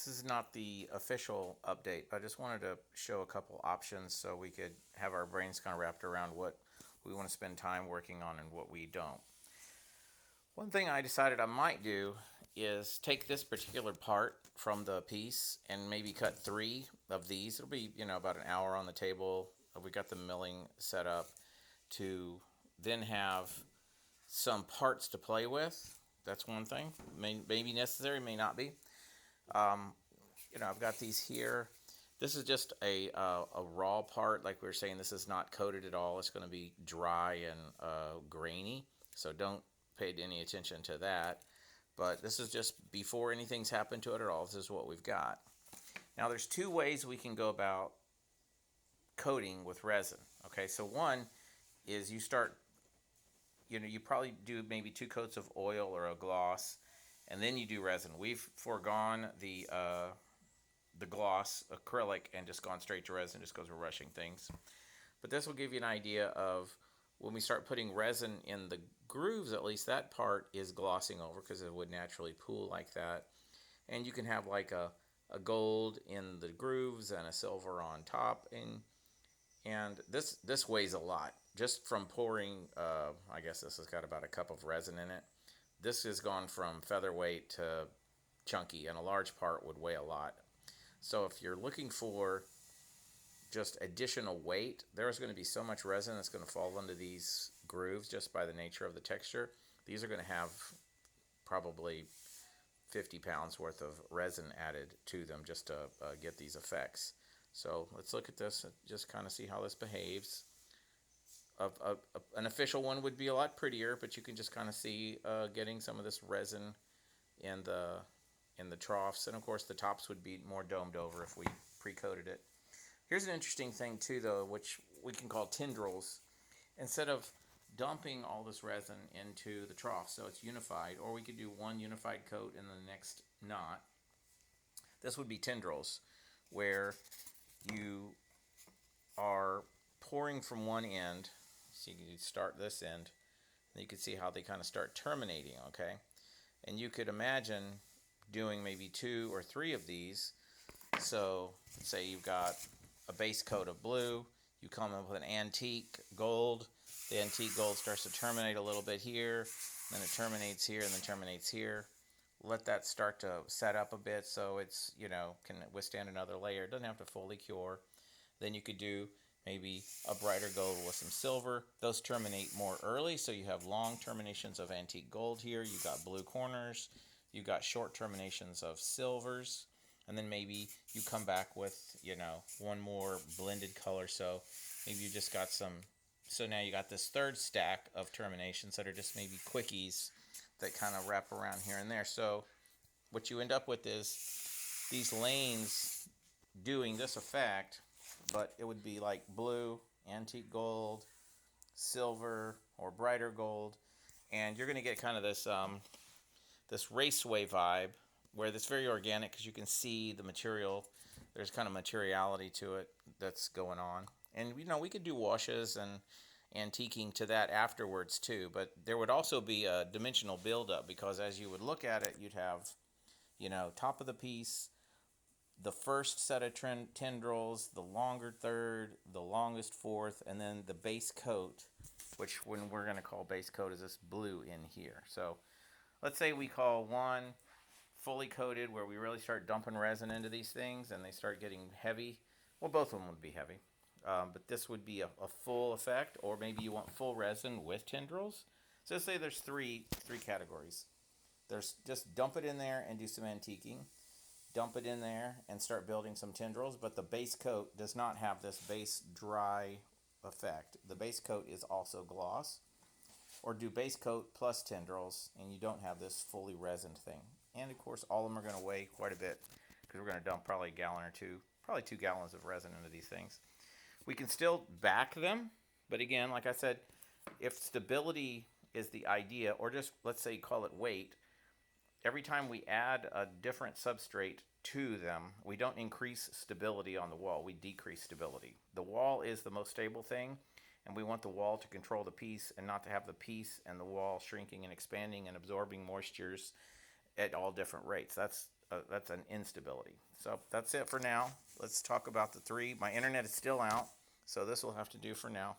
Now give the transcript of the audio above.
this is not the official update. I just wanted to show a couple options so we could have our brains kind of wrapped around what we want to spend time working on and what we don't. One thing I decided I might do is take this particular part from the piece and maybe cut 3 of these. It'll be, about an hour on the table. We got the milling set up to then have some parts to play with. That's one thing. May be necessary, may not be. Um, I've got these here. This is just a raw part. Like we were saying, this is not coated at all. It's going to be dry and grainy. So don't pay any attention to that. But this is just before anything's happened to it at all. This is what we've got. Now there's 2 ways we can go about coating with resin. Okay, so one is you start, you probably do maybe 2 coats of oil or a gloss, and then you do resin. We've foregone the gloss acrylic and just gone straight to resin just because we're rushing things. But this will give you an idea of when we start putting resin in the grooves, at least that part is glossing over because it would naturally pool like that. And you can have like a gold in the grooves and a silver on top. And this weighs a lot. Just from pouring, I guess this has got about a cup of resin in it. This has gone from featherweight to chunky, and a large part would weigh a lot. So if you're looking for just additional weight, there's going to be so much resin that's going to fall into these grooves just by the nature of the texture. These are going to have probably 50 pounds worth of resin added to them just to get these effects. So let's look at this and just kind of see how this behaves. An official one would be a lot prettier, but you can just kind of see getting some of this resin in the troughs, and of course the tops would be more domed over if we pre-coated it. Here's an interesting thing too, though, which we can call tendrils. Instead of dumping all this resin into the trough so it's unified, or we could do one unified coat and the next not. This would be tendrils, where you are pouring from one end. So you can start this end, and you can see how they kind of start terminating, okay? And you could imagine doing maybe 2 or 3 of these. So say you've got a base coat of blue, you come up with an antique gold. The antique gold starts to terminate a little bit here, then it terminates here, and then terminates here. Let that start to set up a bit so it's, can withstand another layer. It doesn't have to fully cure. Then you could do maybe a brighter gold with some silver. Those terminate more early, so you have long terminations of antique gold here. You've got blue corners. You've got short terminations of silvers. And then maybe you come back with, one more blended color. So maybe you just got some. So now you got this third stack of terminations that are just maybe quickies that kind of wrap around here and there. So what you end up with is these lanes doing this effect, but it would be like blue, antique gold, silver, or brighter gold, and you're going to get kind of this raceway vibe where it's very organic because you can see the material. There's kind of materiality to it that's going on. And, we could do washes and antiquing to that afterwards too, but there would also be a dimensional buildup because as you would look at it, you'd have, top of the piece, the first set of tendrils, the longer third, the longest fourth, and then the base coat, which when we're going to call base coat is this blue in here. So let's say we call one fully coated where we really start dumping resin into these things and they start getting heavy. Well, both of them would be heavy. But this would be a full effect, or maybe you want full resin with tendrils. So let's say there's three categories. There's just dump it in there and do some antiquing. Dump it in there and start building some tendrils, but the base coat does not have this base dry effect. The base coat is also gloss. Or do base coat plus tendrils, and you don't have this fully resined thing. And of course, all of them are going to weigh quite a bit because we're going to dump probably a gallon or two, probably 2 gallons of resin into these things. We can still back them, but again, like I said, if stability is the idea, or just let's say call it weight, every time we add a different substrate to them, we don't increase stability on the wall, we decrease stability. The wall is the most stable thing, and we want the wall to control the piece and not to have the piece and the wall shrinking and expanding and absorbing moistures at all different rates. That's an instability. So that's it for now. Let's talk about the 3. My internet is still out, so this will have to do for now.